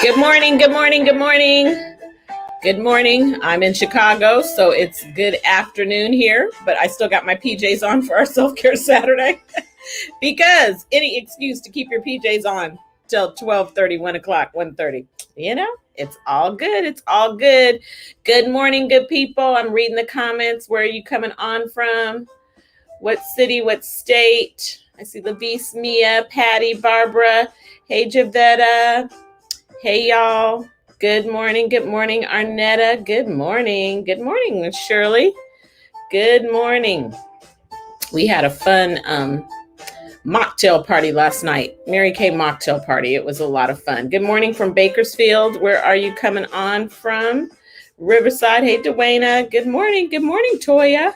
Good morning, good morning, good morning. Good morning. I'm in Chicago, so it's good afternoon here, but I still got my PJs on for our self-care Saturday because any excuse to keep your PJs on till 12:30, 1 o'clock, 1:30. It's all good. It's all good. Good morning, good people. I'm reading the comments. Where are you coming on from? What city, what state? I see LaVise, Mia, Patty, Barbara. Hey, Javetta. Hey, y'all. Good morning. Good morning, Arnetta. Good morning. Good morning, Shirley. Good morning. We had a fun mocktail party last night. Mary Kay mocktail party. It was a lot of fun. Good morning from Bakersfield. Where are you coming on from? Riverside. Hey, Dwayna. Good morning. Good morning, Toya.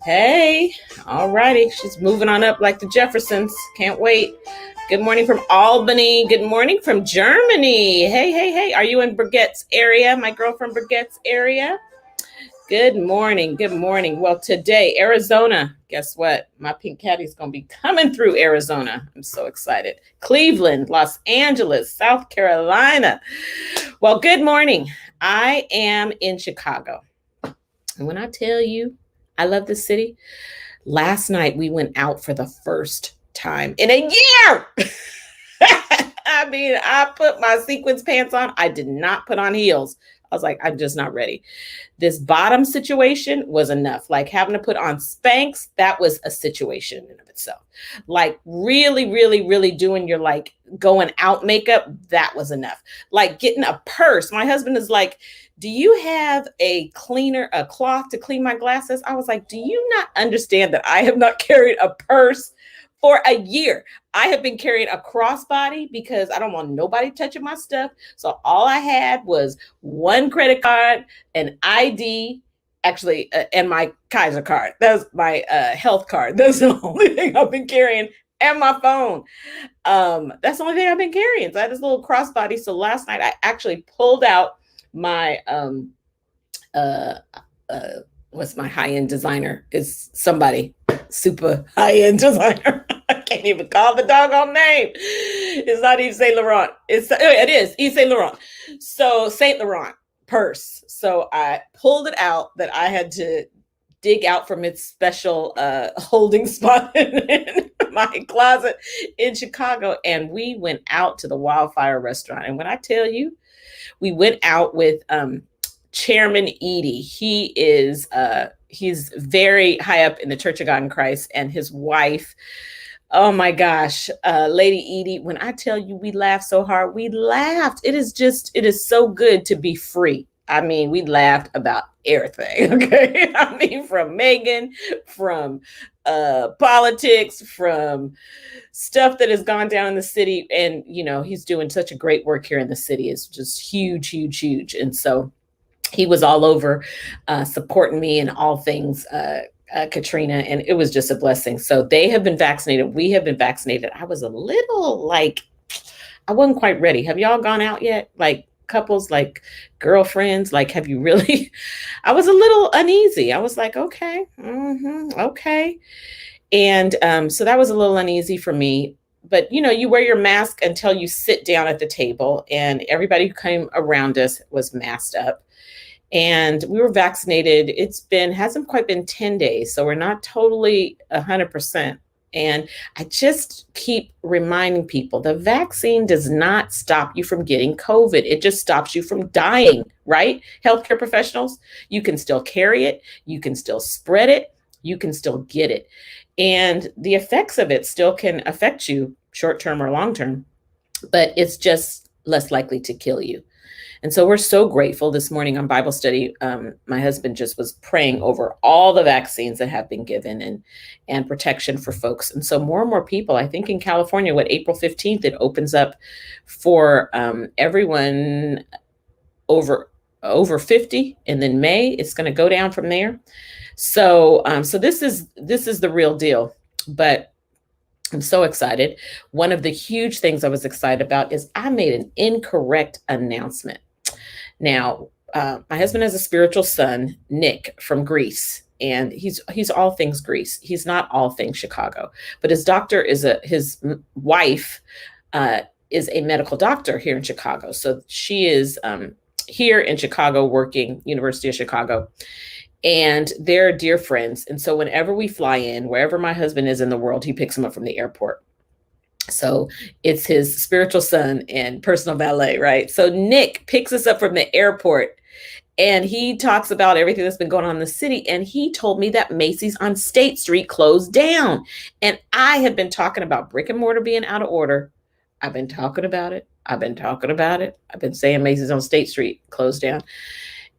Hey. All righty. She's moving on up like the Jeffersons. Can't wait. Good morning from Albany. Good morning from Germany. Hey, hey, hey. Are you in Brigette's area? My girl from Brigette's area. Good morning. Good morning. Well, today, Arizona. Guess what? My pink caddy's going to be coming through Arizona. I'm so excited. Cleveland, Los Angeles, South Carolina. Well, good morning. I am in Chicago. And when I tell you I love this city, last night we went out for the first time in a year. I mean, I put my sequins pants on. I did not put on heels. I was like, I'm just not ready. This bottom situation was enough. Like having to put on Spanx, that was a situation in of itself. Like really, really, really doing your like going out makeup, that was enough. Like getting a purse. My husband is like, do you have a cloth to clean my glasses? I was like, do you not understand that I have not carried a purse for a year? I have been carrying a crossbody because I don't want nobody touching my stuff. So all I had was one credit card, an ID, actually, and my Kaiser card. That's my health card. That's the only thing I've been carrying, and my phone. That's the only thing I've been carrying. So I had this little crossbody. So last night I actually pulled out my what's my high-end designer? Is somebody super high-end designer. I can't even call the doggone name. It's not Yves Saint Laurent. It is Yves Saint Laurent. So Saint Laurent purse. So I pulled it out that I had to dig out from its special holding spot in my closet in Chicago. And we went out to the Wildfire restaurant. And when I tell you, we went out with Chairman Edie. He is he's very high up in the Church of God in Christ, and his wife. Oh my gosh, Lady Edie. When I tell you we laughed so hard, we laughed. It is so good to be free. I mean, we laughed about everything. Okay. I mean, from Megan, from politics, from stuff that has gone down in the city. And, you know, he's doing such a great work here in the city. It's just huge, huge, huge. And so he was all over supporting me in all things Caterina, and it was just a blessing. So they have been vaccinated. We have been vaccinated. I was a little like, I wasn't quite ready. Have y'all gone out yet? Like couples, like girlfriends, like have you really? I was a little uneasy. I was like, okay, okay. And so that was a little uneasy for me. But, you know, you wear your mask until you sit down at the table, and everybody who came around us was masked up. And we were vaccinated. Hasn't quite been 10 days. So we're not totally 100%. And I just keep reminding people the vaccine does not stop you from getting COVID. It just stops you from dying, right? Healthcare professionals, you can still carry it. You can still spread it. You can still get it. And the effects of it still can affect you short-term or long-term, but it's just less likely to kill you. And so we're so grateful. This morning on Bible study, my husband just was praying over all the vaccines that have been given and protection for folks. And so more and more people, I think in California, April 15th, it opens up for everyone over 50. And then May, it's going to go down from there. So this is the real deal. But I'm so excited. One of the huge things I was excited about is I made an incorrect announcement. Now, my husband has a spiritual son, Nick, from Greece, and he's all things Greece. He's not all things Chicago, but his doctor is his wife is a medical doctor here in Chicago. So she is here in Chicago working, University of Chicago. And they're dear friends. And so whenever we fly in, wherever my husband is in the world, he picks him up from the airport. So it's his spiritual son and personal valet, right? So Nick picks us up from the airport and he talks about everything that's been going on in the city. And he told me that Macy's on State Street closed down. And I have been talking about brick and mortar being out of order. I've been talking about it. I've been saying Macy's on State Street closed down.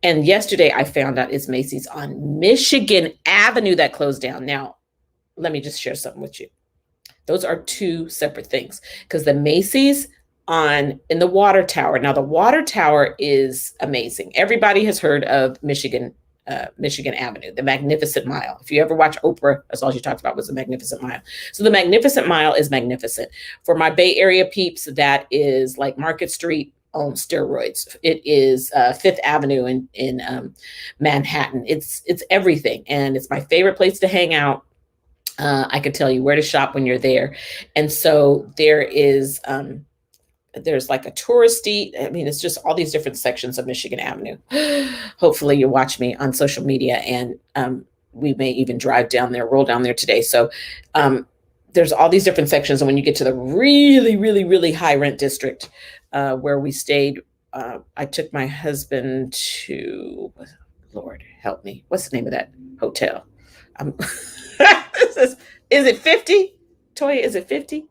And yesterday I found out it's Macy's on Michigan Avenue that closed down. Now, let me just share something with you. Those are two separate things, because the Macy's in the Water Tower. Now, the Water Tower is amazing. Everybody has heard of Michigan Avenue, the Magnificent Mile. If you ever watch Oprah, that's all she talked about was the Magnificent Mile. So the Magnificent Mile is magnificent. For my Bay Area peeps, that is like Market Street on steroids. It is Fifth Avenue in Manhattan. It's everything, and it's my favorite place to hang out. I could tell you where to shop when you're there. And so there's like a touristy, it's just all these different sections of Michigan Avenue. Hopefully you watch me on social media, and we may even roll down there today. So there's all these different sections. And when you get to the really, really, really high rent district where we stayed, I took my husband to, Lord help me, what's the name of that hotel? Is it 50? Toya, is it 50?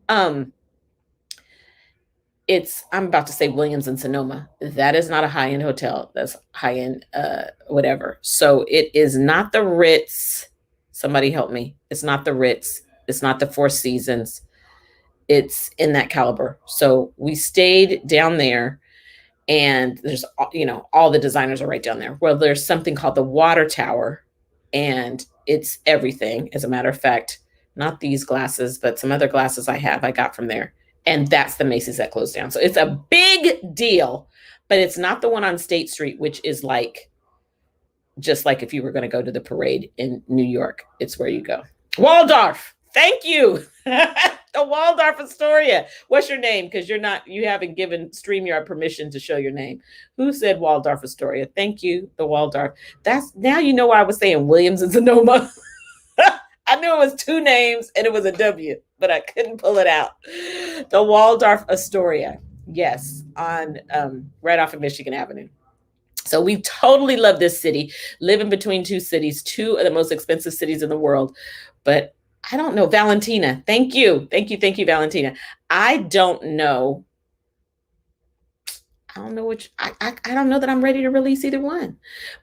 I'm about to say Williams and Sonoma. That is not a high-end hotel. That's high-end whatever. So it is not the Ritz. Somebody help me. It's not the Ritz. It's not the Four Seasons. It's in that caliber. So we stayed down there, and there's, all the designers are right down there. Well, there's something called the Water Tower, and it's everything. As a matter of fact, not these glasses, but some other glasses I got from there. And that's the Macy's that closed down. So it's a big deal, but it's not the one on State Street, which is just like if you were going to go to the parade in New York, it's where you go. Waldorf. Thank you. The Waldorf Astoria. What's your name? Because you haven't given StreamYard permission to show your name. Who said Waldorf Astoria? Thank you, the Waldorf. Now you know why I was saying Williams and Sonoma. I knew it was two names and it was a W, but I couldn't pull it out. The Waldorf Astoria. Yes, on right off of Michigan Avenue. So we totally love this city, living between two cities, two of the most expensive cities in the world. But I don't know, Valentina. Thank you, Valentina. I don't know which, I don't know that I'm ready to release either one.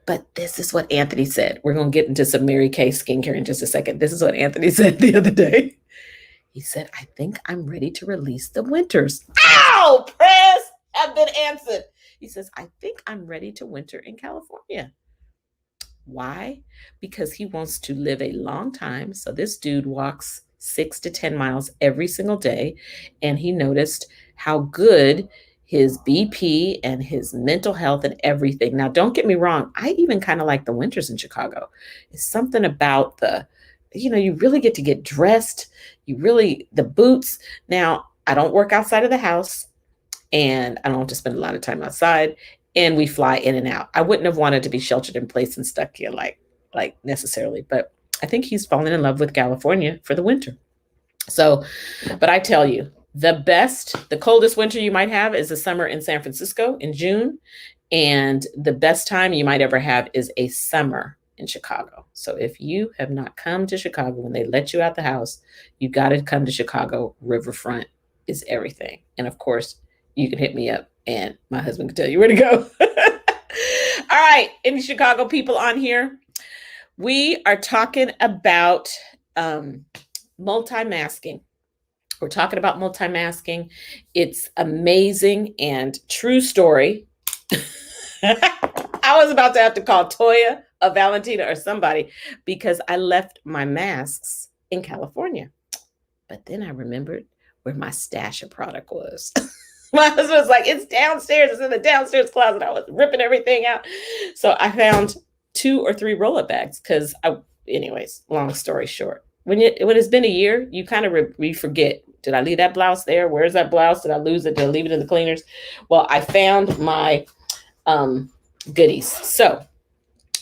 But this is what Anthony said. We're going to get into some Mary Kay skincare in just a second. This is what Anthony said the other day. He said, I think I'm ready to release the winters. Ow! Prayers have been answered. He says, I think I'm ready to winter in California. Why? Because he wants to live a long time. So this dude walks 6 to 10 miles every single day. And he noticed how good his BP and his mental health and everything. Now, don't get me wrong. I even kind of like the winters in Chicago. It's something about you really get to get dressed. The boots. Now, I don't work outside of the house, and I don't have to spend a lot of time outside. And we fly in and out. I wouldn't have wanted to be sheltered in place and stuck here like necessarily, but I think he's fallen in love with California for the winter. So, but I tell you, the coldest winter you might have is the summer in San Francisco in June. And the best time you might ever have is a summer in Chicago. So if you have not come to Chicago when they let you out the house, you got to come to Chicago. Riverfront is everything. And of course, you can hit me up and my husband can tell you where to go. All right. Any Chicago people on here? We are talking about multi-masking. We're talking about multi-masking. It's amazing and true story. I was about to have to call Toya or Valentina or somebody because I left my masks in California. But then I remembered where my stash of product was. My husband was like, it's downstairs. It's in the downstairs closet. I was ripping everything out. So I found 2 or 3 roll-up bags because anyways, long story short, when it's been a year, you kind of we forget Did I leave that blouse there? Where's that blouse? Did I lose it? Did I leave it in the cleaners? Well, I found my goodies. So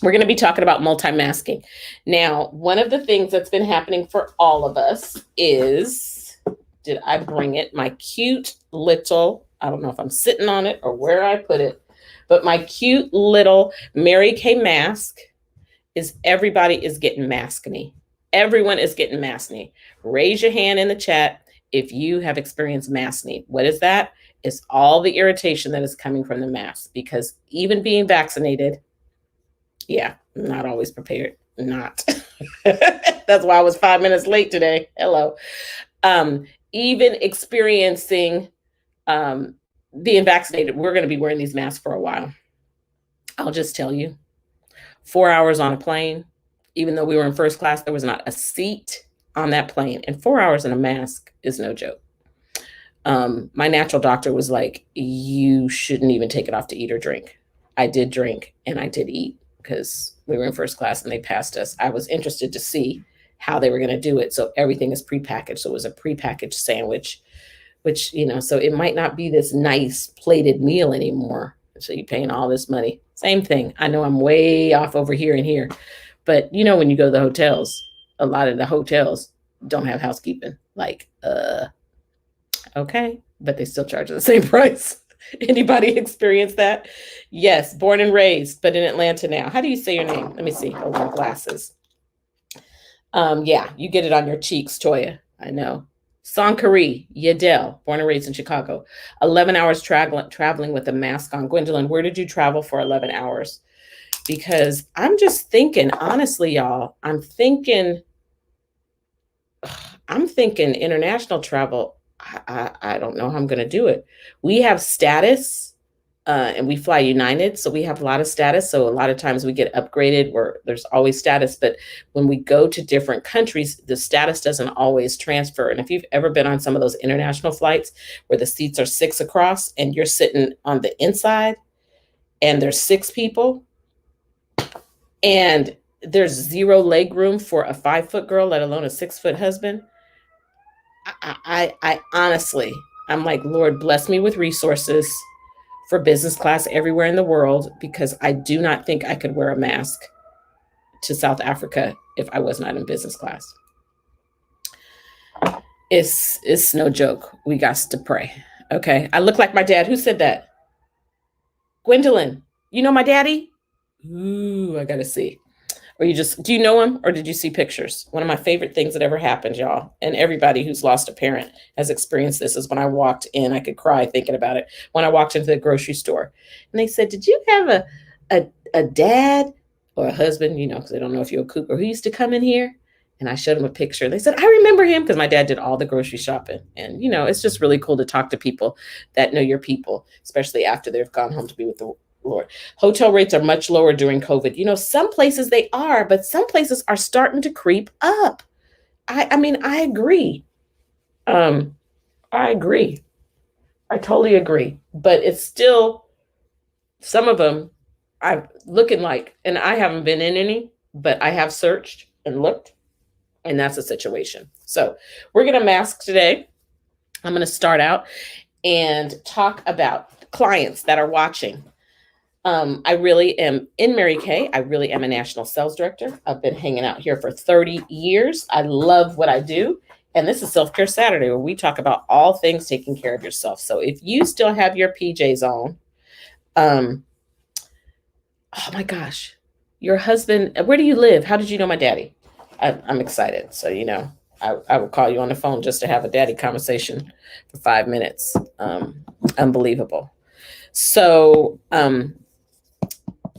we're going to be talking about multi-masking. Now, one of the things that's been happening for all of us is, did I bring it? My cute little, I don't know if I'm sitting on it or where I put it, but my cute little Mary Kay mask is everybody is getting maskne. Everyone is getting maskne. Raise your hand in the chat if you have experienced maskne. What is that? It's all the irritation that is coming from the mask, because even being vaccinated, yeah, not always prepared. Not. That's why I was 5 minutes late today. Hello. Even experiencing being vaccinated, we're going to be wearing these masks for a while. I'll just tell you, 4 hours on a plane, even though we were in first class, there was not a seat on that plane. And 4 hours in a mask is no joke. My natural doctor was like, you shouldn't even take it off to eat or drink. I did drink and I did eat because we were in first class and they passed us. I was interested to see how they were going to do it. So everything is prepackaged. So it was a prepackaged sandwich, which, so it might not be this nice plated meal anymore. So you're paying all this money. Same thing. I know I'm way off over here and here, but when you go to the hotels, a lot of the hotels don't have housekeeping. Like, okay, but they still charge the same price. Anybody experience that? Yes, born and raised, but in Atlanta now. How do you say your name? Let me see. Hold on, glasses. Yeah, you get it on your cheeks, Toya. I know. Sankari Yadel, born and raised in Chicago. 11 hours traveling with a mask on. Gwendolyn, where did you travel for 11 hours? Because I'm just thinking, honestly, y'all, I'm thinking international travel. I don't know how I'm going to do it. We have status and we fly United. So we have a lot of status. So a lot of times we get upgraded where there's always status. But when we go to different countries, the status doesn't always transfer. And if you've ever been on some of those international flights where the seats are 6 across and you're sitting on the inside and there's 6 people and there's 0 leg room for a 5-foot girl, let alone a 6-foot husband. I honestly, I'm like, Lord, bless me with resources for business class everywhere in the world, because I do not think I could wear a mask to South Africa if I was not in business class. It's no joke. We got to pray. Okay. I look like my dad. Who said that? Gwendolyn, you know my daddy? Ooh, I got to see. Or do you know him or did you see pictures? One of my favorite things that ever happened, y'all, and everybody who's lost a parent has experienced this, is when I walked in, I could cry thinking about it. When I walked into the grocery store and they said, did you have a dad or a husband, because they don't know if you're a cougar, who used to come in here? And I showed them a picture. They said, I remember him, because my dad did all the grocery shopping. And, it's just really cool to talk to people that know your people, especially after they've gone home to be with the Lord. Hotel rates are much lower during COVID. Some places they are, but some places are starting to creep up. I mean, I agree. I agree. I totally agree. But it's still, some of them I'm looking like, and I haven't been in any, but I have searched and looked, and that's a situation. So we're going to mask today. I'm going to start out and talk about clients that are watching. I really am in Mary Kay. I really am a national sales director. I've been hanging out here for 30 years. I love what I do. And this is Self-Care Saturday, where we talk about all things taking care of yourself. So if you still have your PJs on, oh my gosh, your husband, where do you live? How did you know my daddy? I'm excited. So, I will call you on the phone just to have a daddy conversation for 5 minutes. Unbelievable. So,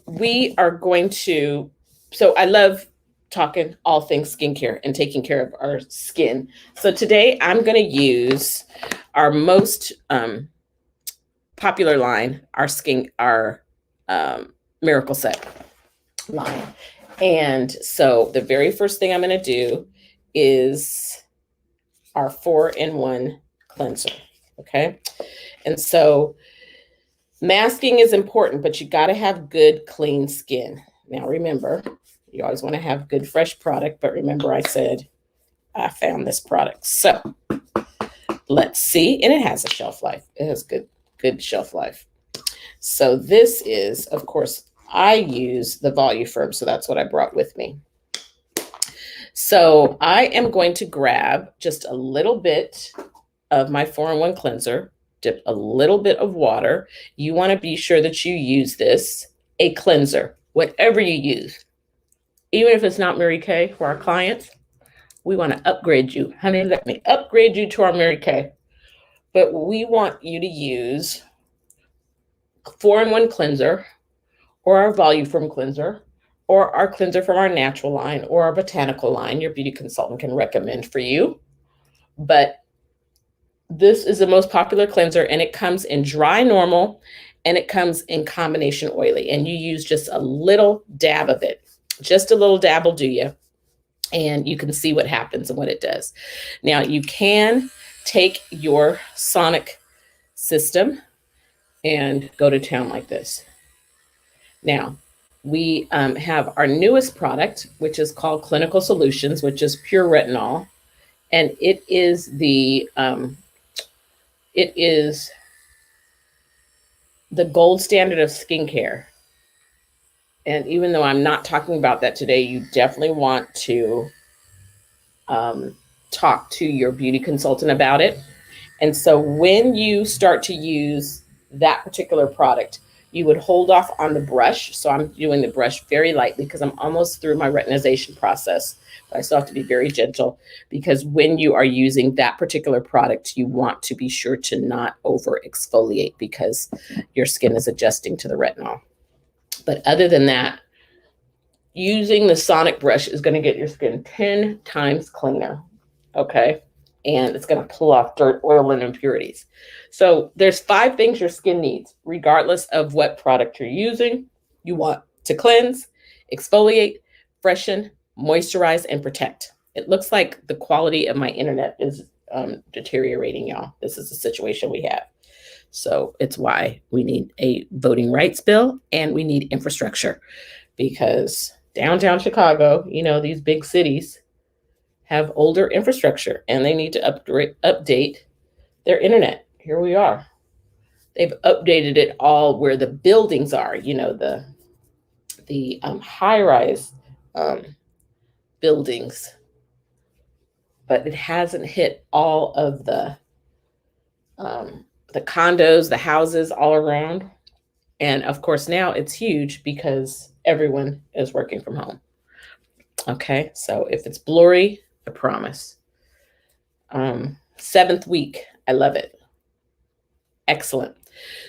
we are going to, so I love talking all things skincare and taking care of our skin. So today I'm going to use our most popular line, our Miracle Set line. And so the very first thing I'm going to do is our 4-in-1 cleanser. Okay. And so masking is important, but you got to have good, clean skin. Now, remember, you always want to have good, fresh product. But remember, I said I found this product. So Let's see. And it has a shelf life. It has good shelf life. So this is, of course, I use the Voluform, so that's what I brought with me. So I am going to grab just a little bit of my 4-in-1 cleanser, dip a little bit of water. You want to be sure that you use this, a cleanser, whatever you use. Even if it's not Mary Kay for our clients, we want to upgrade you. Honey, let me upgrade you to our Mary Kay. But we want you to use 4-in-1 cleanser or our Voluform cleanser or our cleanser from our natural line or our botanical line. Your beauty consultant can recommend for you. But this is the most popular cleanser, and it comes in dry normal, and it comes in combination oily. And you use just a little dab of it. Just a little dab will do you. And you can see what happens and what it does. Now, you can take your sonic system and go to town like this. Now, we have our newest product, which is called Clinical Solutions, which is pure retinol. And it is the gold standard of skincare. And even though I'm not talking about that today, you definitely want to talk to your beauty consultant about it. And so when you start to use that particular product, you would hold off on the brush. So I'm doing the brush very lightly because I'm almost through my retinization process. But I still have to be very gentle because when you are using that particular product, you want to be sure to not over exfoliate because your skin is adjusting to the retinol. But other than that, using the sonic brush is going to get your skin 10 times cleaner. Okay. And it's going to pull off dirt, oil, and impurities. So there's 5 things your skin needs, regardless of what product you're using. You want to cleanse, exfoliate, freshen, moisturize, and protect. It looks like the quality of my internet is deteriorating, y'all. This is the situation we have. So it's why we need a voting rights bill and we need infrastructure, because downtown Chicago, these big cities have older infrastructure and they need to update their internet. Here we are. They've updated it all where the buildings are, the high-rise buildings, but it hasn't hit all of the condos, the houses all around. And of course, now it's huge because everyone is working from home. Okay, so if it's blurry, I promise. 7th week, I love it. Excellent.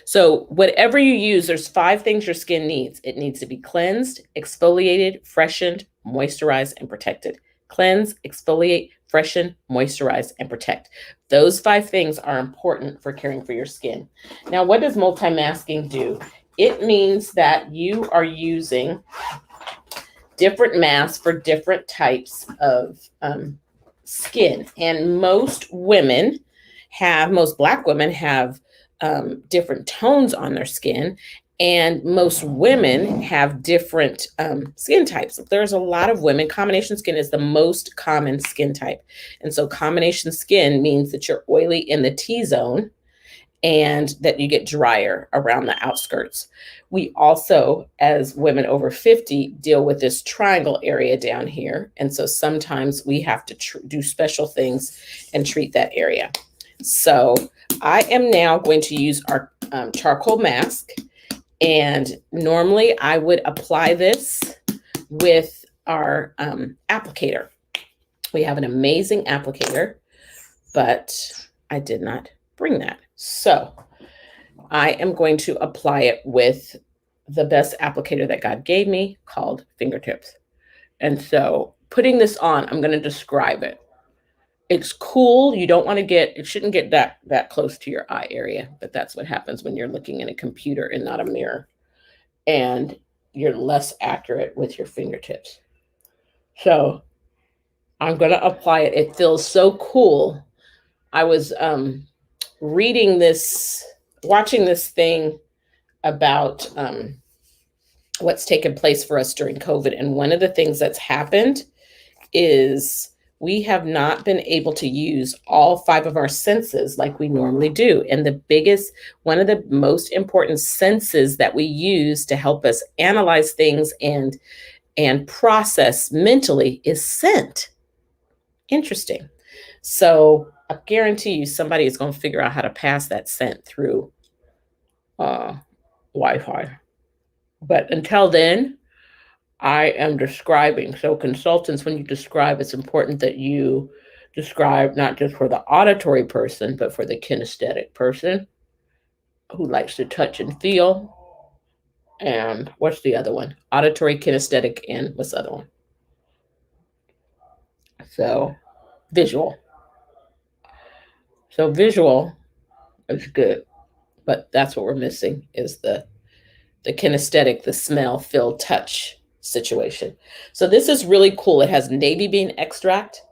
So whatever you use, there's 5 things your skin needs. It needs to be cleansed, exfoliated, freshened, moisturized, and protected. Cleanse, exfoliate, freshen, moisturize, and protect. Those 5 things are important for caring for your skin. Now, what does multi-masking do? It means that you are using different masks for different types of skin. And most Black women have different tones on their skin. And most women have different skin types. There's a lot of women. Combination skin is the most common skin type. And so combination skin means that you're oily in the T-zone and that you get drier around the outskirts. We also, as women over 50, deal with this triangle area down here. And so sometimes we have to do special things and treat that area. So I am now going to use our charcoal mask. And normally I would apply this with our applicator. We have an amazing applicator, but I did not bring that. So I am going to apply it with the best applicator that God gave me called fingertips. And so putting this on, I'm going to describe it. It's cool. You don't want to it shouldn't get that close to your eye area, but that's what happens when you're looking in a computer and not a mirror. And you're less accurate with your fingertips. So I'm going to apply it. It feels so cool. I was watching this thing about what's taken place for us during COVID. And one of the things that's happened is we have not been able to use all five of our senses like we normally do. And one of the most important senses that we use to help us analyze things and process mentally is scent. Interesting. So I guarantee you somebody is going to figure out how to pass that scent through uh, Wi-Fi. But until then, I am describing. So consultants, when you describe, it's important that you describe not just for the auditory person, but for the kinesthetic person who likes to touch and feel. And what's the other one? Auditory, kinesthetic, and what's the other one? So visual. So visual is good, but that's what we're missing is the kinesthetic, the smell, feel, touch situation. So this is really cool. It has navy bean extract.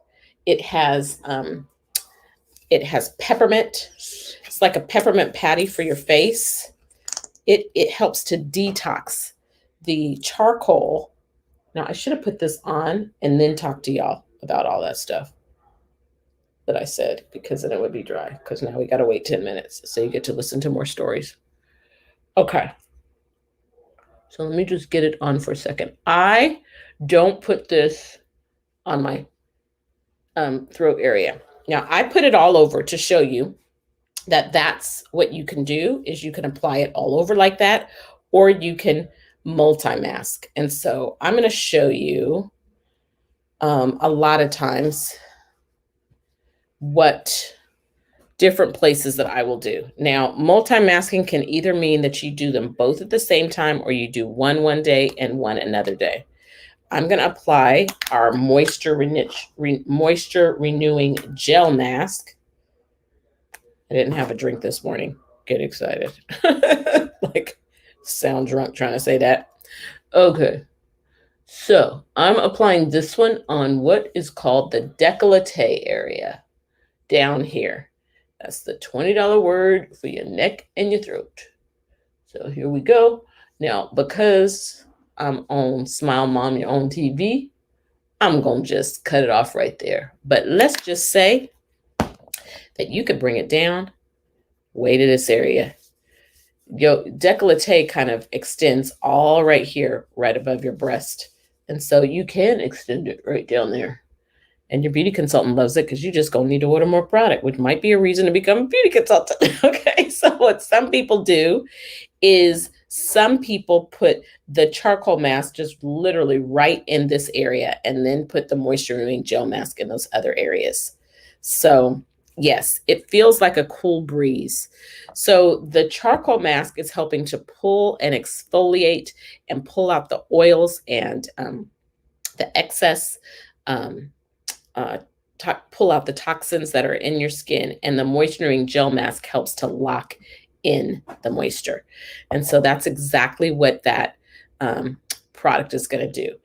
It has peppermint. It's like a peppermint patty for your face. It helps to detox the charcoal. Now I should have put this on and then talk to y'all about all that stuff that I said, because then it would be dry. Because now we got to wait 10 minutes, so you get to listen to more stories. Okay. So let me just get it on for a second. I don't put this on my throat area. Now I put it all over to show you that that's what you can do, is you can apply it all over like that, or you can multi-mask. And so I'm going to show you a lot of times what different places that I will do. Now, multi-masking can either mean that you do them both at the same time, or you do one day and one another day. I'm going to apply our moisture renewing gel mask. I didn't have a drink this morning. Get excited. Like, sound drunk trying to say that. Okay. So I'm applying this one on what is called the décolleté area down here. That's the $20 word for your neck and your throat. So here we go. Now, because I'm on Smile Mom, Your Own TV, I'm going to just cut it off right there. But let's just say that you could bring it down way to this area. Your décolleté kind of extends all right here, right above your breast. And so you can extend it right down there. And your beauty consultant loves it, because you just going to need to order more product, which might be a reason to become a beauty consultant. Okay, so what some people do is some people put the charcoal mask just literally right in this area, and then put the moisture renewing gel mask in those other areas. So yes, it feels like a cool breeze. So the charcoal mask is helping to pull and exfoliate and pull out the oils and the excess, pull out the toxins that are in your skin. And the moisturizing gel mask helps to lock in the moisture. And so that's exactly what that product is going to do.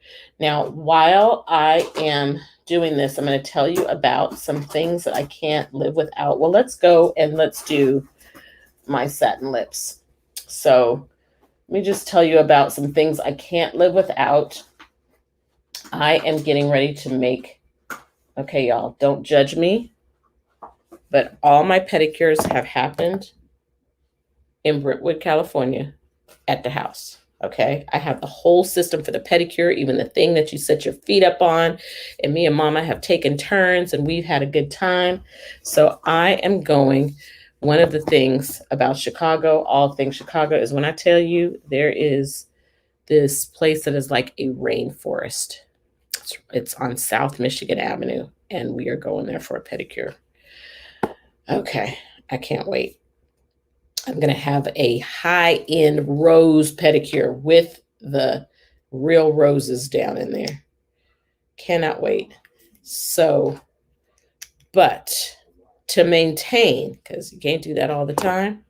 Now, while I am doing this, I'm going to tell you about some things that I can't live without. Well, let's go and let's do my satin lips. So let me just tell you about some things I can't live without. I am getting ready to make, okay, y'all, don't judge me, but all my pedicures have happened in Brentwood, California at the house. Okay. I have the whole system for the pedicure, even the thing that you set your feet up on. And me and Mama have taken turns and we've had a good time. So I am going. One of the things about Chicago, all things Chicago, is when I tell you there is this place that is like a rainforest. It's on South Michigan Avenue, and we are going there for a pedicure. Okay. I can't wait. I'm going to have a high-end rose pedicure with the real roses down in there. Cannot wait. So, but to maintain, because you can't do that all the time,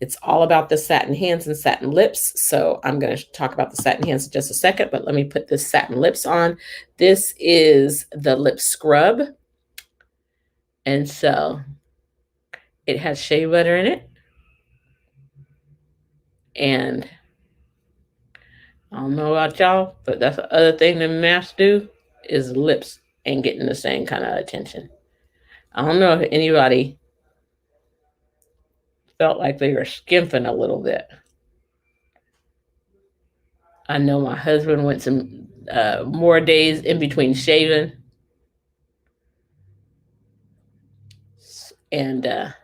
it's all about the satin hands and satin lips. So I'm going to talk about the satin hands in just a second, but let me put this satin lips on. This is the lip scrub. And so it has shea butter in it. And I don't know about y'all, but that's the other thing that masks do is lips ain't getting the same kind of attention. I don't know if anybody felt like they were skimping a little bit. I know my husband went some more days in between shaving. And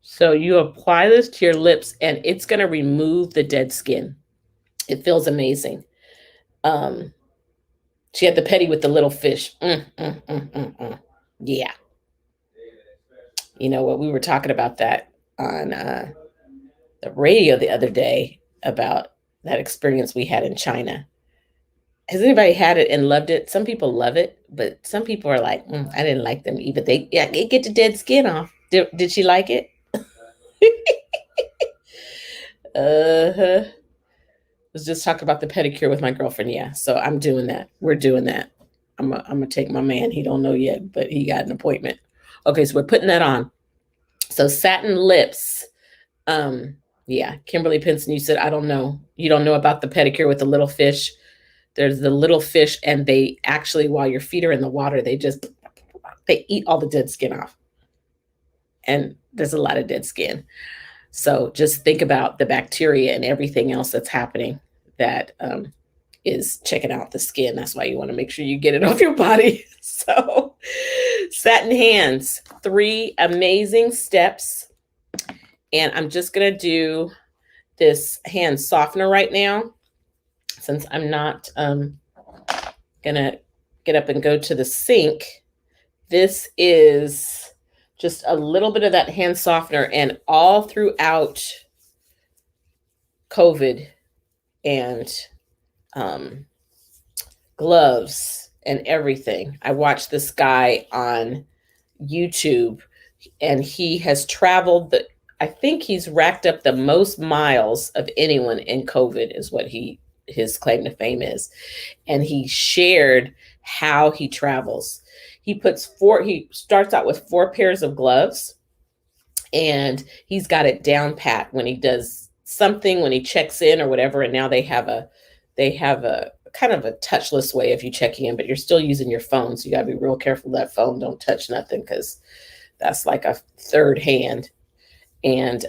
so you apply this to your lips and it's going to remove the dead skin. It feels amazing. Um, she had the petty with the little fish. Yeah. You know what? We were talking about that on the radio the other day about that experience we had in China. Has anybody had it and loved it? Some people love it, but some people are like, I didn't like them either. They get the dead skin off. Did she like it? Uh-huh. Was just talking about the pedicure with my girlfriend. Yeah, so I'm doing that. We're doing that. I'm gonna take my man. He don't know yet, but he got an appointment. Okay, so we're putting that on. So satin lips. Yeah, Kimberly Pinson, you said I don't know. You don't know about the pedicure with the little fish. There's the little fish, and they actually, while your feet are in the water, they eat all the dead skin off. And there's a lot of dead skin. So just think about the bacteria and everything else that's happening that is checking out the skin. That's why you want to make sure you get it off your body. So satin hands, 3 amazing steps. And I'm just going to do this hand softener right now, since I'm not going to get up and go to the sink. This is just a little bit of that hand softener, and all throughout COVID and gloves and everything, I watched this guy on YouTube, and he has traveled I think he's racked up the most miles of anyone in COVID, is what his claim to fame is. And he shared how he travels. He starts out with 4 pairs of gloves, and he's got it down pat when he does something, when he checks in or whatever. And now they have a kind of a touchless way of you checking in, but you're still using your phone. So you gotta be real careful that phone don't touch nothing, because that's like a third hand. And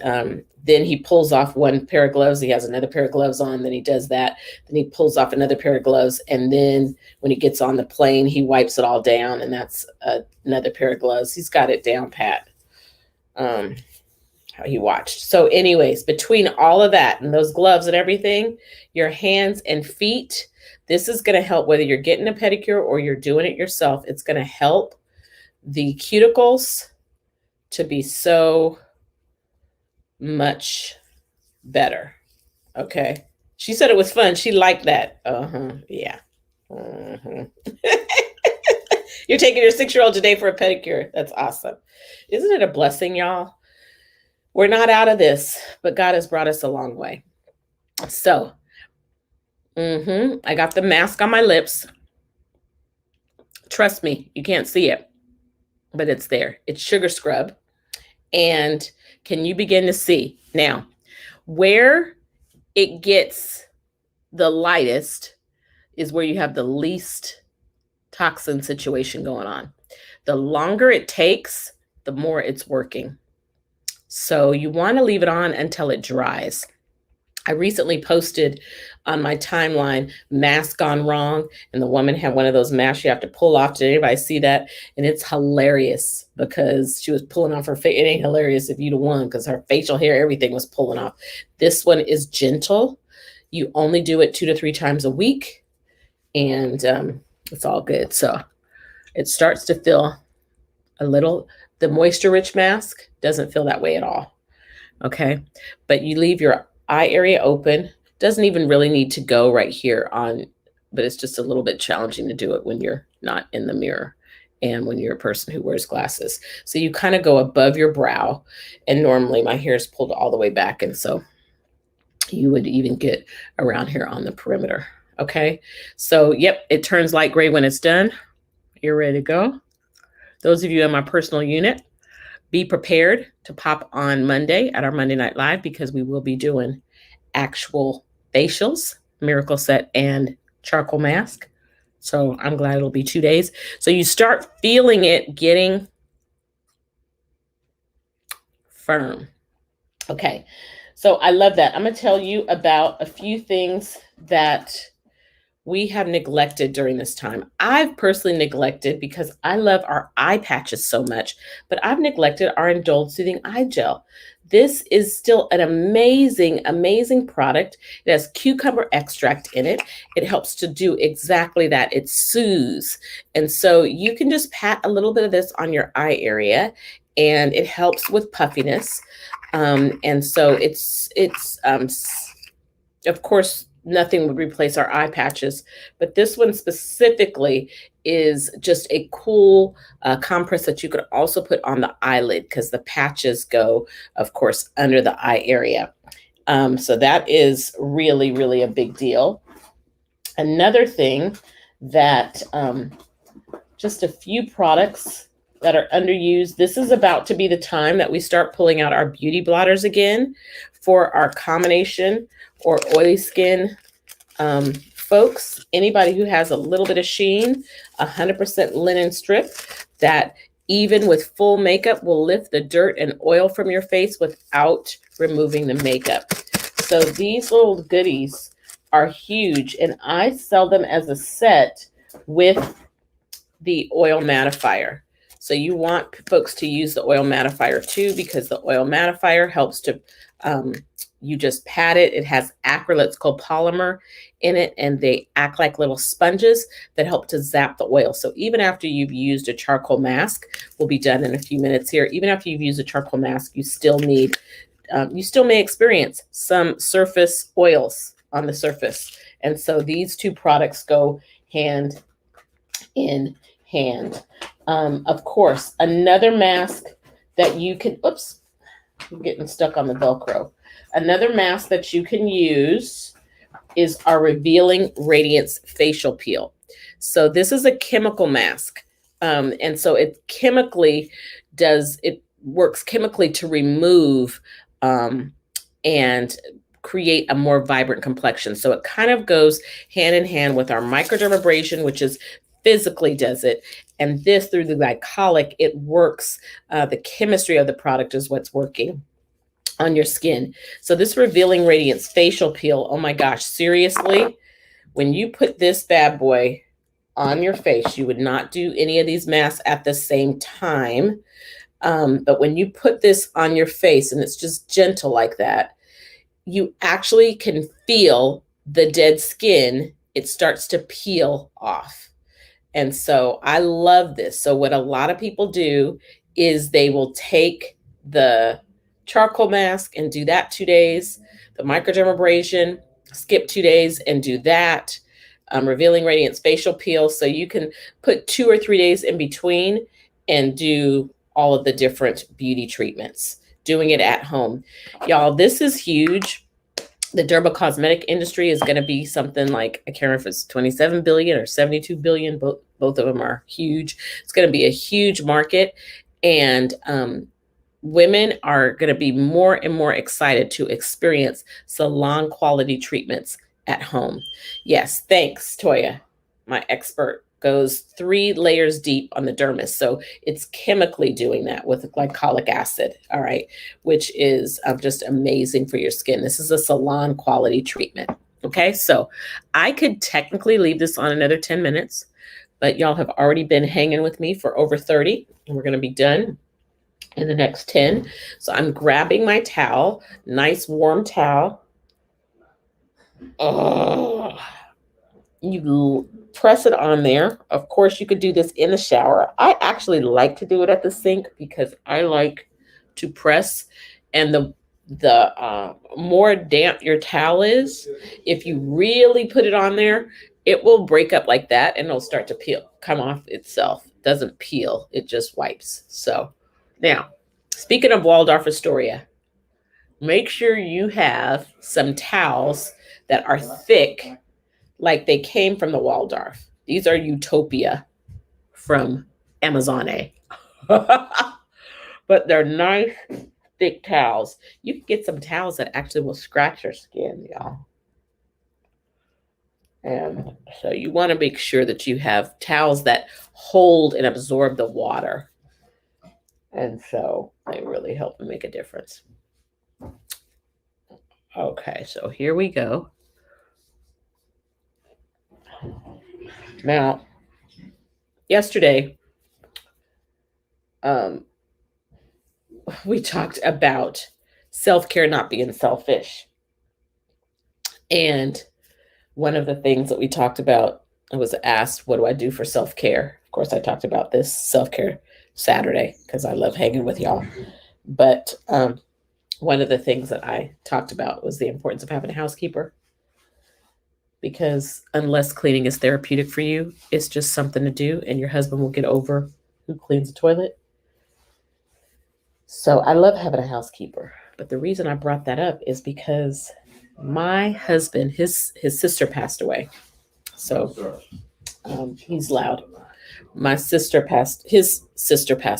then he pulls off 1 pair of gloves. He has another pair of gloves on. Then he does that. Then he pulls off another pair of gloves. And then when he gets on the plane, he wipes it all down. And that's another pair of gloves. He's got it down pat. How he watched. So anyways, between all of that and those gloves and everything, your hands and feet, this is going to help whether you're getting a pedicure or you're doing it yourself. It's going to help the cuticles to be so much better. Okay. She said it was fun. She liked that. Yeah. You're taking your 6-year-old today for a pedicure. That's awesome. Isn't it a blessing, y'all? We're not out of this, but God has brought us a long way. So, I got the mask on my lips. Trust me, you can't see it, but it's there. It's sugar scrub. And can you begin to see now where it gets the lightest is where you have the least toxin situation going on. The longer it takes, the more it's working. So you want to leave it on until it dries. I recently posted on my timeline, mask gone wrong. And the woman had one of those masks you have to pull off. Did anybody see that? And it's hilarious because she was pulling off her face. It ain't hilarious if you'd have won, because her facial hair, everything was pulling off. This one is gentle. You only do it 2 to 3 times a week. And it's all good. So it starts to feel a little, the moisture rich mask doesn't feel that way at all. Okay. But you leave your eye area open. Doesn't even really need to go right here on, but it's just a little bit challenging to do it when you're not in the mirror and when you're a person who wears glasses. So you kind of go above your brow, and normally my hair is pulled all the way back. And so you would even get around here on the perimeter. Okay. So, yep, it turns light gray when it's done. You're ready to go. Those of you in my personal unit, be prepared to pop on Monday at our Monday Night Live, because we will be doing actual facials, miracle set, and charcoal mask. So I'm glad it'll be 2 days. So you start feeling it getting firm. Okay. So I love that. I'm going to tell you about a few things that we have neglected during this time. I've personally neglected because I love our eye patches so much, but I've neglected our Indulge Soothing Eye Gel. This is still an amazing, amazing product. It has cucumber extract in it. It helps to do exactly that. It soothes. And so you can just pat a little bit of this on your eye area, and it helps with puffiness. And so of course, nothing would replace our eye patches, but this one specifically is just a cool compress that you could also put on the eyelid, because the patches go, of course, under the eye area. So that is really, really a big deal. Another thing that just a few products that are underused. This is about to be the time that we start pulling out our beauty blotters again for our combination or oily skin folks. Anybody who has a little bit of sheen, 100% linen strip that even with full makeup will lift the dirt and oil from your face without removing the makeup. So these little goodies are huge, and I sell them as a set with the oil mattifier. So you want folks to use the oil mattifier too, because the oil mattifier helps to, you just pat it. It has acrylates called polymer in it, and they act like little sponges that help to zap the oil. So even after you've used a charcoal mask, we'll be done in a few minutes here. Even after you've used a charcoal mask, you still need, you still may experience some surface oils on the surface. And so these two products go hand in hand. Of course, another mask that you can, oops, I'm getting stuck on the Velcro. Another mask that you can use is our Revealing Radiance Facial Peel. So this is a chemical mask. And so it works chemically to remove and create a more vibrant complexion. So it kind of goes hand in hand with our microdermabrasion, which is physically does it. And this through the glycolic, it works. The chemistry of the product is what's working on your skin. So this Revealing Radiance Facial Peel, oh my gosh, seriously, when you put this bad boy on your face, you would not do any of these masks at the same time. But when you put this on your face and it's just gentle like that, you actually can feel the dead skin. It starts to peel off. And so I love this. So what a lot of people do is they will take the charcoal mask and do that 2 days, the microdermabrasion, skip 2 days and do that, Revealing Radiance Facial Peel. So you can put 2 or 3 days in between and do all of the different beauty treatments, doing it at home. Y'all, this is huge. The dermocosmetic industry is going to be something like, I can't remember if it's 27 billion or 72 billion. Both of them are huge. It's going to be a huge market. And women are going to be more and more excited to experience salon quality treatments at home. Yes, thanks, Toya. My expert goes 3 layers deep on the dermis. So it's chemically doing that with glycolic acid, all right, which is just amazing for your skin. This is a salon quality treatment. Okay, so I could technically leave this on another 10 minutes, but y'all have already been hanging with me for over 30, and we're going to be done in the next 10. So I'm grabbing my towel, nice warm towel. Oh, you press it on there. Of course, you could do this in the shower. I actually like to do it at the sink because I like to press, and the more damp your towel is, if you really put it on there, it will break up like that and it'll start to come off itself. It doesn't peel, it just wipes. So now, speaking of Waldorf Astoria, make sure you have some towels that are thick, like they came from the Waldorf. These are Utopia from Amazon. But they're nice, thick towels. You can get some towels that actually will scratch your skin, y'all. And so you want to make sure that you have towels that hold and absorb the water. And so they really help make a difference. Okay, so here we go. Now, yesterday, we talked about self-care not being selfish. And one of the things that we talked about, I was asked, what do I do for self-care? Of course, I talked about this self-care Saturday because I love hanging with y'all. But one of the things that I talked about was the importance of having a housekeeper. Because unless cleaning is therapeutic for you, it's just something to do, and your husband will get over who cleans the toilet. So I love having a housekeeper. But the reason I brought that up is because my husband, his sister passed away. So he's loud. His sister passed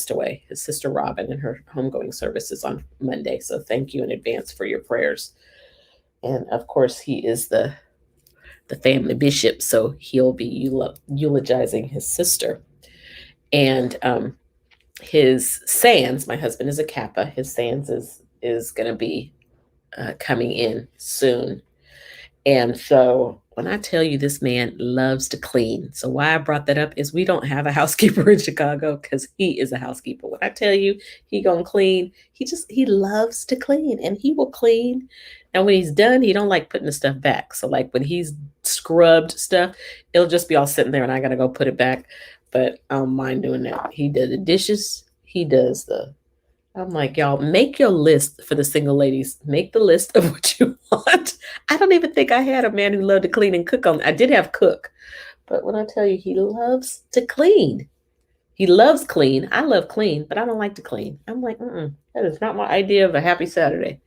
away. His sister Robin, and her homegoing service is on Monday. So thank you in advance for your prayers. And of course, he is the family bishop, so he'll be eulogizing his sister. And his Sands, my husband is a Kappa. His Sands is going to be coming in soon. And so when I tell you this man loves to clean, so why I brought that up is we don't have a housekeeper in Chicago because he is a housekeeper. When I tell you he gonna clean, he loves to clean, and he will clean. And when he's done, he don't like putting the stuff back. So like when he's scrubbed stuff, it'll just be all sitting there and I gotta go put it back. But I don't mind doing that. He does the dishes. He does I'm like, y'all, make your list for the single ladies. Make the list of what you want. I don't even think I had a man who loved to clean and cook on. I did have cook. But when I tell you he loves to clean, he loves clean. I love clean, but I don't like to clean. I'm like, that is not my idea of a happy Saturday.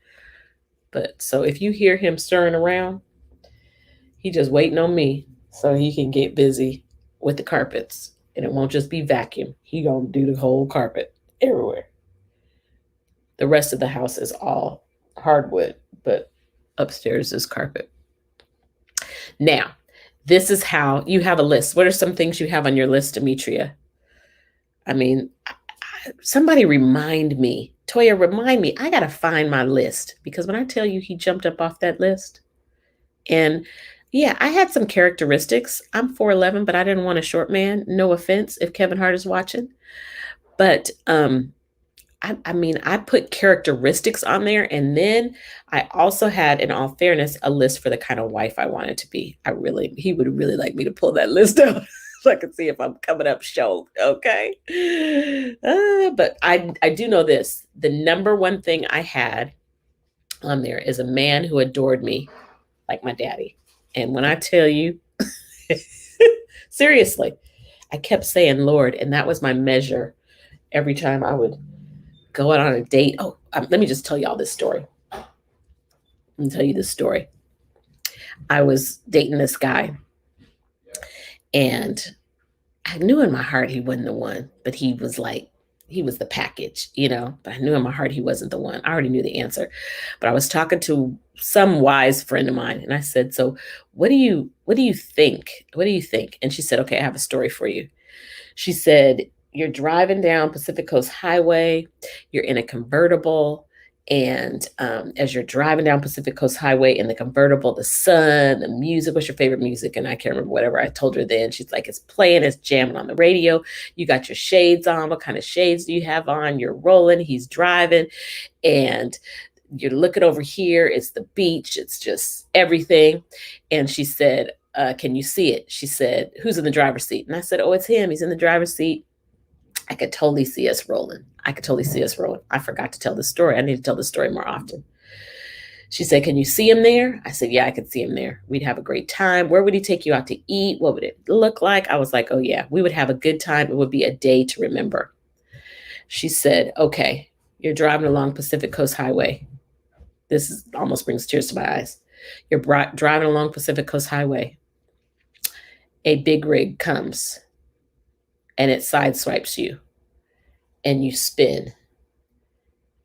But so if you hear him stirring around, he just waiting on me so he can get busy with the carpets. And it won't just be vacuum. He gonna do the whole carpet everywhere. The rest of the house is all hardwood, but upstairs is carpet. Now, this is how you have a list. What are some things you have on your list, Demetria? I mean, somebody remind me. Toya, remind me. I got to find my list because when I tell you he jumped up off that list. And yeah, I had some characteristics. I'm 4'11", but I didn't want a short man. No offense if Kevin Hart is watching. But I mean, I put characteristics on there, and then I also had, in all fairness, a list for the kind of wife I wanted to be. He would really like me to pull that list out so I could see if I'm coming up short. Okay, but I do know this: the number one thing I had on there is a man who adored me like my daddy. And when I tell you, seriously, I kept saying Lord, and that was my measure every time I would go out on a date. Oh, let me just tell y'all this story. Let me tell you this story. I was dating this guy, and I knew in my heart he wasn't the one, but he was the package, but I knew in my heart he wasn't the one. I already knew the answer, but I was talking to some wise friend of mine, and I said, so what do you think? What do you think? And she said, okay, I have a story for you. She said, you're driving down Pacific Coast Highway, you're in a convertible, and as you're driving down Pacific Coast Highway in the convertible, the sun, the music, what's your favorite music? And I can't remember whatever I told her then. She's like, it's playing, it's jamming on the radio. You got your shades on. What kind of shades do you have on? You're rolling, he's driving, and you're looking over here. It's the beach. It's just everything. And she said, can you see it? She said, who's in the driver's seat? And I said, oh, it's him. He's in the driver's seat. I could totally see us rolling. I forgot to tell the story. I need to tell the story more often. She said, can you see him there? I said, yeah, I could see him there. We'd have a great time. Where would he take you out to eat? What would it look like? I was like, oh yeah, we would have a good time. It would be a day to remember. She said, okay, you're driving along Pacific Coast Highway. Almost brings tears to my eyes. You're driving along Pacific Coast Highway. A big rig comes and it sideswipes you and you spin.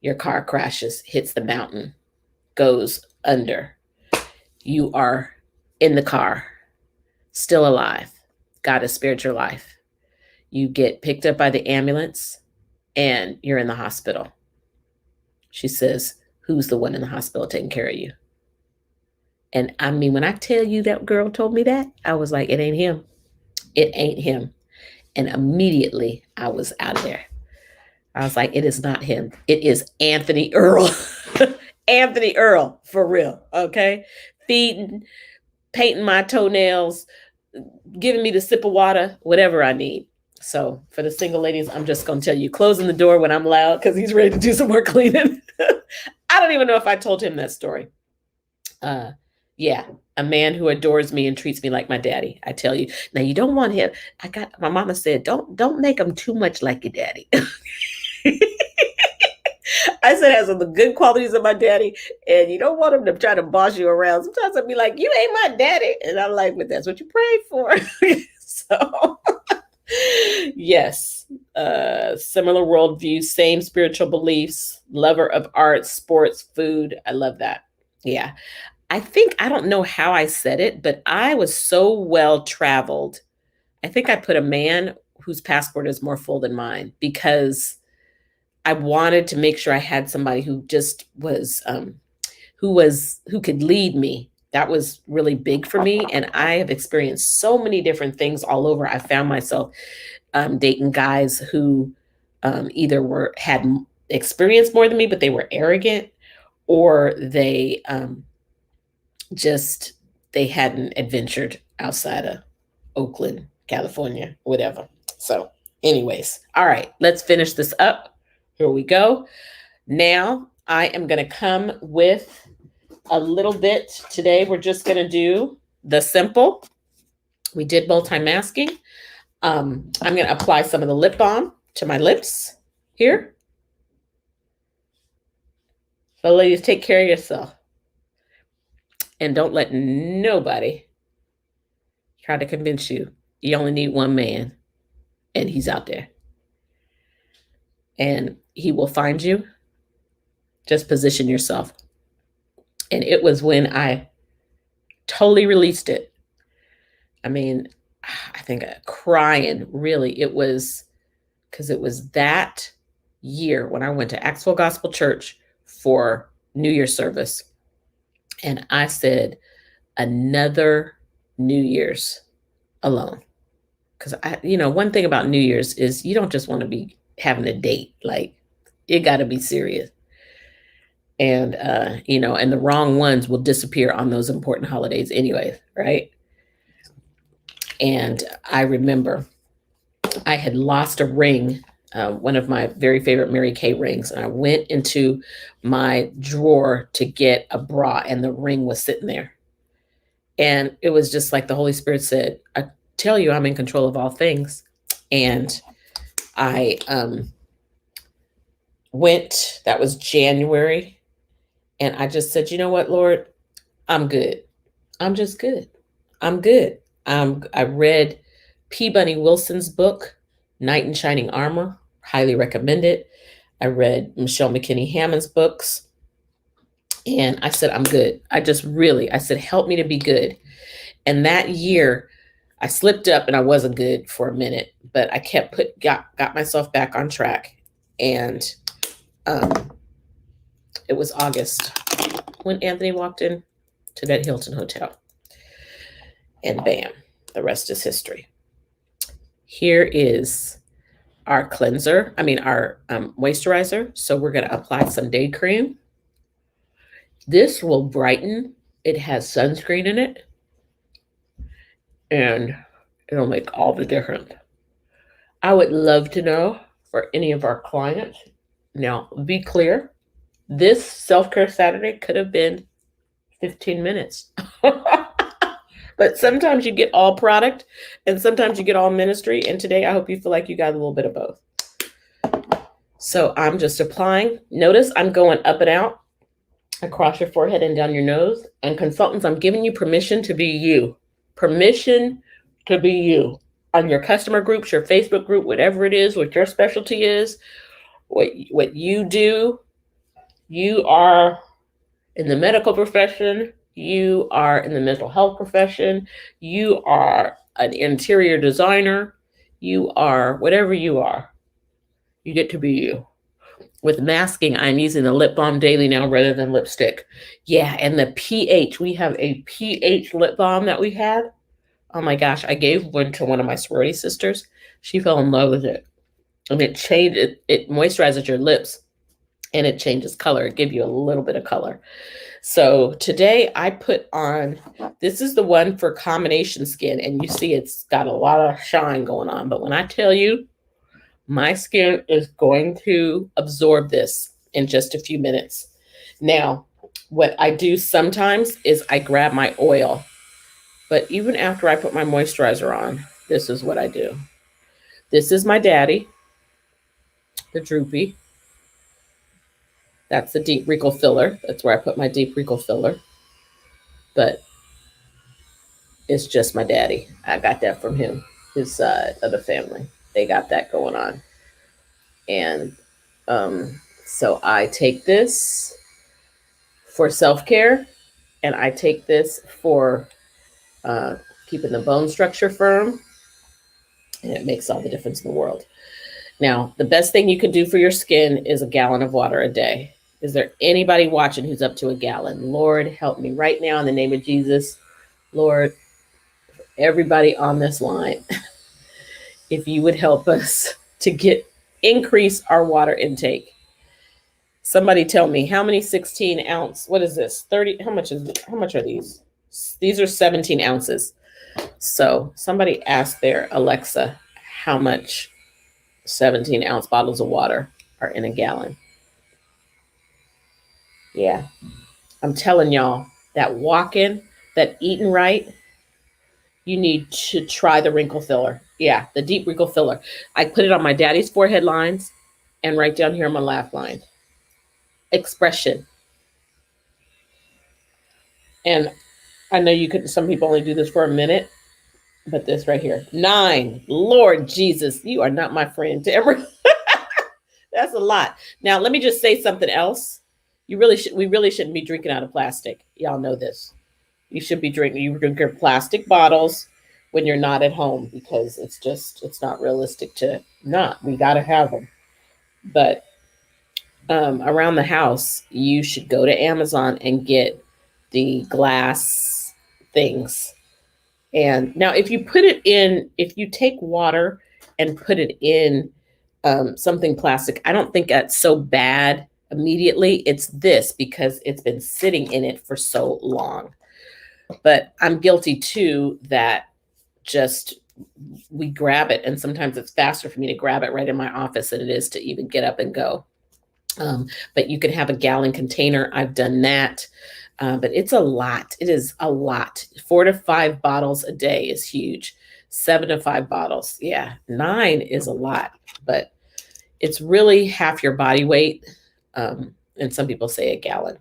Your car crashes, hits the mountain, goes under. You are in the car. still alive. God has spared your life. You get picked up by the ambulance and you're in the hospital. She says, who's the one in the hospital taking care of you? And I mean, when I tell you that girl told me that, I was like, it ain't him. It ain't him. And immediately I was out of there. I was like, it is not him. It is Anthony Earl. Anthony Earl, for real. Okay. Feeding, painting my toenails, giving me the sip of water, whatever I need. So for the single ladies, I'm just going to tell you, closing the door when I'm loud because he's ready to do some more cleaning. I don't even know if I told him that story. Yeah, a man who adores me and treats me like my daddy. I tell you. Now you don't want him. My mama said, don't make him too much like your daddy. I said, has the good qualities of my daddy, and you don't want him to try to boss you around. Sometimes I'd be like, you ain't my daddy. And I'm like, but that's what you prayed for. So, yes, similar worldview, same spiritual beliefs, lover of art, sports, food. I love that. Yeah. I don't know how I said it, but I was so well traveled. I think I put a man whose passport is more full than mine because I wanted to make sure I had somebody who just was, who could lead me. That was really big for me. And I have experienced so many different things all over. I found myself dating guys who either had experience more than me, but they were arrogant, or they they hadn't adventured outside of Oakland, California, whatever. So anyways, all right, let's finish this up. Here we go. Now I am going to come with a little bit today. We're just going to do the simple. We did multi-masking. I'm going to apply some of the lip balm to my lips here. So ladies, take care of yourself. And don't let nobody try to convince you you only need one man, and he's out there. And he will find you. Just position yourself. And it was when I totally released it. I mean, I think crying, really. It was because it was that year when I went to Axel Gospel Church for New Year's service. And I said, another New Year's alone. Because one thing about New Year's is you don't just want to be having a date. Like, it got to be serious. And, and the wrong ones will disappear on those important holidays anyway, right? And I remember I had lost a ring, one of my very favorite Mary Kay rings. And I went into my drawer to get a bra, and the ring was sitting there. And it was just like the Holy Spirit said, I tell you, I'm in control of all things. And I went, that was January. And I just said, you know what, Lord, I'm good. I'm just good. I'm good. I read P. Bunny Wilson's book, Knight in Shining Armor. Highly recommend it. I read Michelle McKinney Hammond's books. And I said, I'm good. I said, help me to be good. And that year, I slipped up and I wasn't good for a minute, but I got myself back on track. And it was August when Anthony walked in to that Hilton hotel. And bam, the rest is history. Here is our cleanser, our moisturizer. So we're going to apply some day cream. This will brighten. It has sunscreen in it. And it'll make all the difference. I would love to know for any of our clients. Now, be clear. This self-care Saturday could have been 15 minutes. But sometimes you get all product and sometimes you get all ministry. And today I hope you feel like you got a little bit of both. So I'm just applying. Notice I'm going up and out across your forehead and down your nose. And consultants, I'm giving you permission to be you. Permission to be you. On your customer groups, your Facebook group, whatever it is, what your specialty is, what you do. You are in the medical profession. You are in the mental health profession. You are an interior designer. You are whatever you are. You get to be you. With masking, I'm using the lip balm daily now rather than lipstick. Yeah, and the pH. We have a pH lip balm that we had. Oh my gosh, I gave one to one of my sorority sisters. She fell in love with it. And it changed it moisturizes your lips and it changes color. It gives you a little bit of color. So today I put on, this is the one for combination skin, and you see it's got a lot of shine going on. But when I tell you, my skin is going to absorb this in just a few minutes. Now, what I do sometimes is I grab my oil, but even after I put my moisturizer on, this is what I do. This is my daddy, the Droopy. That's the deep wrinkle filler. That's where I put my deep wrinkle filler. But it's just my daddy. I got that from him, his side of the family. They got that going on. And so I take this for self care, and I take this for uh, keeping the bone structure firm, and it makes all the difference in the world. Now, the best thing you can do for your skin is a gallon of water a day. Is there anybody watching who's up to a gallon? Lord, help me right now in the name of Jesus. Lord, everybody on this line, if you would help us to increase our water intake. Somebody tell me how many 16 ounce, what is this? 30, how much are these? These are 17 ounces. So somebody asked their Alexa how much 17-ounce bottles of water are in a gallon. Yeah. I'm telling y'all, that walking, that eating right, you need to try the wrinkle filler. Yeah, the deep wrinkle filler. I put it on my daddy's forehead lines and right down here on my laugh line. Expression. And I know some people only do this for a minute, but this right here, 9. Lord Jesus, you are not my friend. That's a lot. Now, let me just say something else. We really shouldn't be drinking out of plastic. Y'all know this. You drink your plastic bottles when you're not at home, because it's not realistic to not. We got to have them. But around the house, you should go to Amazon and get the glass things. And now, if you take water and put it in something plastic, I don't think that's so bad immediately. It's this because it's been sitting in it for so long. But I'm guilty too that just we grab it, and sometimes it's faster for me to grab it right in my office than it is to even get up and go. But you can have a gallon container. I've done that. But it's a lot. It is a lot. 4 to 5 bottles a day is huge. 7 to 5 bottles. Yeah. 9 is a lot, but it's really half your body weight. And some people say a gallon.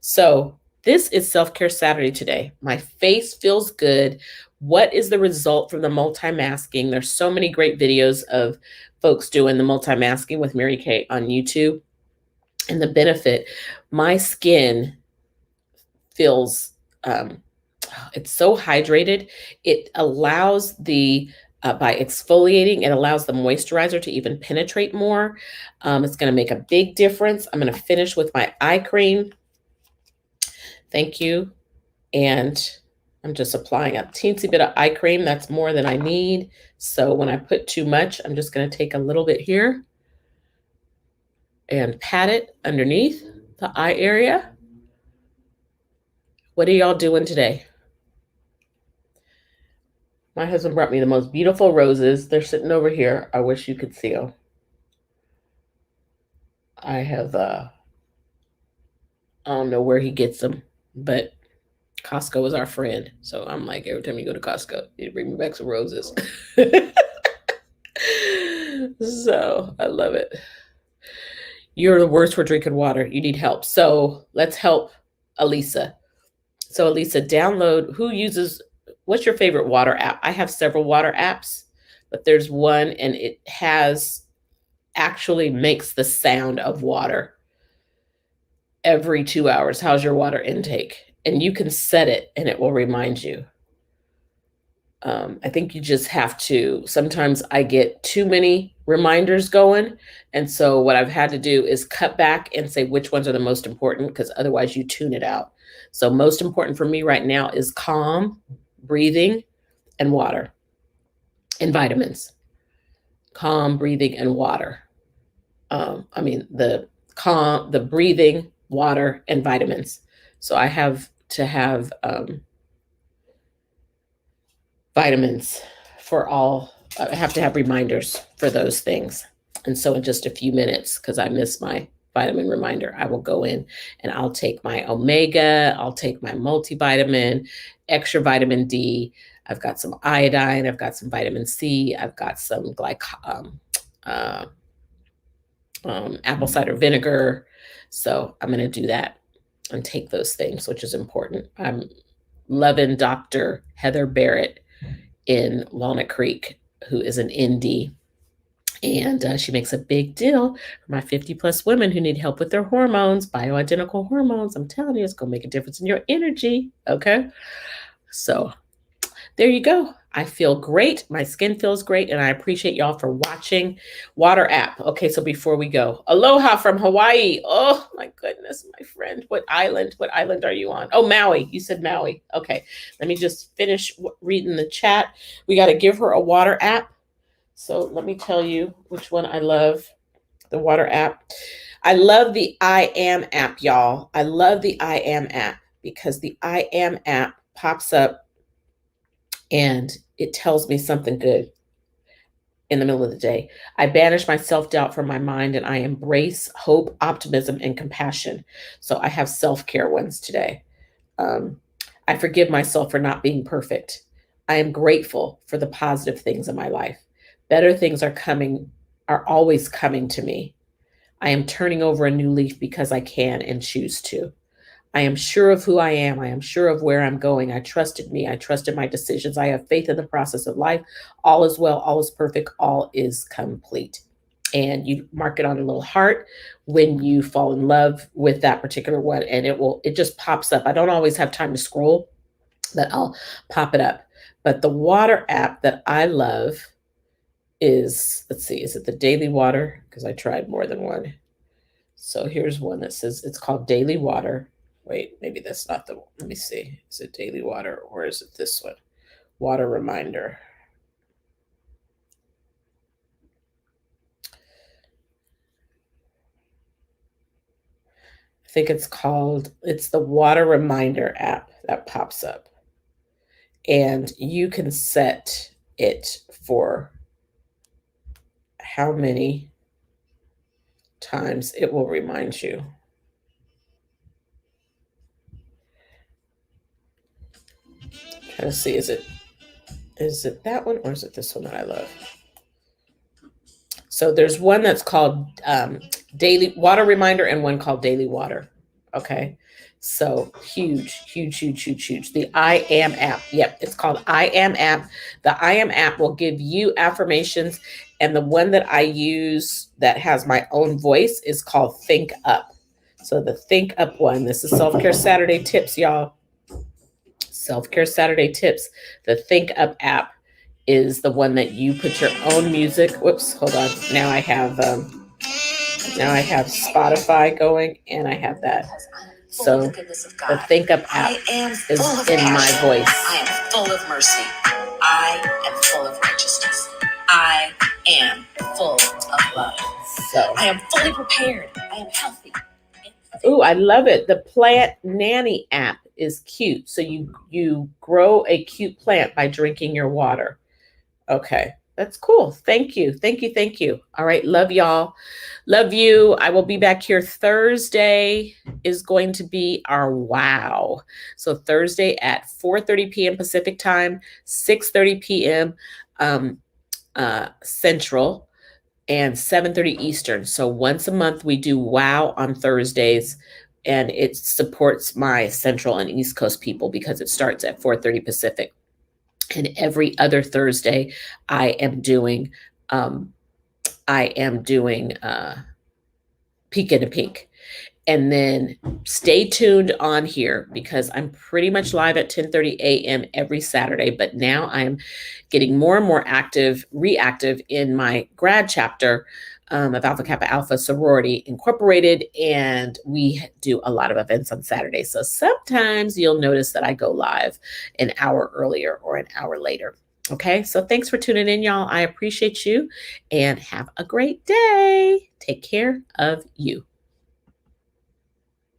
So this is Self-Care Saturday today. My face feels good. What is the result from the multi-masking? There's so many great videos of folks doing the multi-masking with Mary Kay on YouTube. And the benefit, my skin feels it's so hydrated. It allows by exfoliating, it allows the moisturizer to even penetrate more. It's going to make a big difference. I'm going to finish with my eye cream. Thank you. And I'm just applying a teensy bit of eye cream. That's more than I need. So when I put too much, I'm just going to take a little bit here and pat it underneath the eye area. What are y'all doing today? My husband brought me the most beautiful roses. They're sitting over here. I wish you could see them. I don't know where he gets them, but Costco is our friend. So I'm like, every time you go to Costco, you bring me back some roses. So I love it. You're the worst for drinking water. You need help. So let's help Elisa. So Elisa, what's your favorite water app? I have several water apps, but there's one and it actually makes the sound of water every 2 hours. How's your water intake? and you can set it and it will remind you. I think you just have to. Sometimes I get too many reminders going. And so what I've had to do is cut back and say which ones are the most important, because otherwise you tune it out. So, most important for me right now is calm, breathing, and water and vitamins. Calm, breathing, and water. I mean, the breathing, water, and vitamins. So, I have to have vitamins for all. I have to have reminders for those things. And so in just a few minutes, because I missed my vitamin reminder, I will go in and I'll take my omega, I'll take my multivitamin, extra vitamin D. I've got some iodine, I've got some vitamin C, I've got some uh, apple cider vinegar. So I'm going to do that and take those things, which is important. I'm loving Dr. Heather Barrett in Walnut Creek, who is an ND. And she makes a big deal for my 50 plus women who need help with their hormones, bioidentical hormones. I'm telling you, it's going to make a difference in your energy. Okay. So there you go. I feel great. My skin feels great. And I appreciate y'all for watching. Water app. Okay. So before we go, aloha from Hawaii. Oh my goodness, my friend. What island? What island are you on? Oh, Maui. You said Maui. Okay. Let me just finish reading the chat. We got to give her a water app. So let me tell you which one I love. The water app. I love the I Am app, y'all. I love the I Am app because the I Am app pops up and it tells me something good in the middle of the day. I banish my self-doubt from my mind and I embrace hope, optimism, and compassion. So I have self-care ones today. I forgive myself for not being perfect. I am grateful for the positive things in my life. Better things are always coming to me. I am turning over a new leaf because I can and choose to. I am sure of who I am. I am sure of where I'm going. I trusted me. I trusted my decisions. I have faith in the process of life. All is well. All is perfect. All is complete. And you mark it on a little heart when you fall in love with that particular one, and it just pops up. I don't always have time to scroll, but I'll pop it up. But the water app that I love is, let's see, is it the Daily Water? Because I tried more than one. So here's one that says it's called Daily Water. Wait, maybe that's not the one. Let me see. Is it Daily Water or is it this one? Water Reminder. I think it's the Water Reminder app that pops up. And you can set it for how many times it will remind you. Trying to see, is it that one or is it this one that I love? So there's one that's called Daily Water Reminder and one called Daily Water. Okay. So huge. The I Am app. Yep. It's called I Am app. The I Am app will give you affirmations. And the one that I use that has my own voice is called Think Up. So the Think Up one, this is Self-Care Saturday tips, y'all. Self-Care Saturday tips. The Think Up app is the one that you put your own music. Whoops, hold on. Now I have Spotify going and I have that. So the Think Up app is in my voice. I am full of mercy. I am full of righteousness. I am full of love. So I am fully prepared. I am healthy. Ooh, I love it. The Plant Nanny app is cute. So you grow a cute plant by drinking your water. Okay. That's cool. Thank you. All right. Love y'all. Love you. I will be back here Thursday is going to be our wow. So Thursday at 4:30 p.m. Pacific time, 6:30 p.m. Central, and 7:30 Eastern. So once a month we do wow on Thursdays, and it supports my Central and East Coast people because it starts at 4:30 Pacific. And every other Thursday, I am doing Peek into Pink. And then stay tuned on here because I'm pretty much live at 10:30 a.m. every Saturday. But now I'm getting more and more reactive in my grad chapter of Alpha Kappa Alpha Sorority Incorporated. And we do a lot of events on Saturdays. So sometimes you'll notice that I go live an hour earlier or an hour later. Okay, so thanks for tuning in, y'all. I appreciate you and have a great day. Take care of you.